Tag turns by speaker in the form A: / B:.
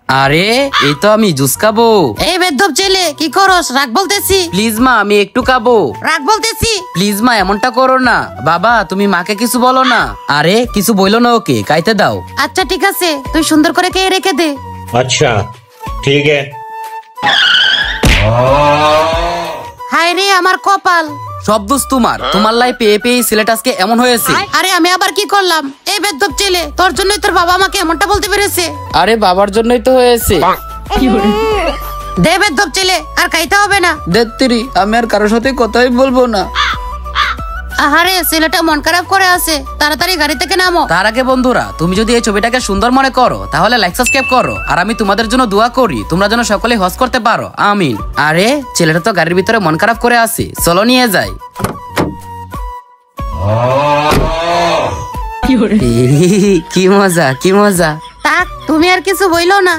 A: আরে এই তো আমি জুস খাবো।
B: এই বেদ্যপ ছেলে কি করস? রাগ বলতেছি।
A: প্লিজ মা আমি একটু খাবো।
B: রাগ বলতেছি।
A: প্লিজ মা এমনটা করো না। বাবা তুমি মাকে কিছু বলো না। আরে কিছু বইলো না, ওকে খাইতে দাও।
B: আচ্ছা ঠিক আছে, তুই সুন্দর করে খেয়ে রেখে দে।
C: अच्छा ठीक है।
B: হায় রে আমার কপাল।
A: সব দোষ তোমার। তোমার লাই পেয়ে পেয়ে সিলেট আজকে এমন হয়েছে।
B: আরে আমি আবার কি করলাম? এই বেদ্যপ ছেলে, তোর জন্যই তোর বাবা আমাকে এমনটা বলতে পেরেছে।
A: আরে বাবার জন্যই তো হয়েছে।
B: দে বেদ্যপ ছেলে, আর খাইতে হবে না।
A: দেত্তিরি আমি আর কারোর সাথে কথাই বলবো না।
B: আহারে ছেলেটা মন খারাপ করে আছে, তাড়াতাড়ি গাড়ি থেকে নামো।
A: তার আগে বন্ধুরা, তুমি যদি এই ছবিটাকে সুন্দর মনে করো তাহলে লাইক সাবস্ক্রাইব করো, আর আমি তোমাদের জন্য দোয়া করি তোমরা যেন সকলে হজ করতে পারো, আমিন। আরে ছেলেটা তো গাড়ির ভিতরে মন খারাপ করে আছে, চলো নিয়ে যাই। কি মজা কি মজা।
B: তাক, তুমি আর কিছু বইলো না।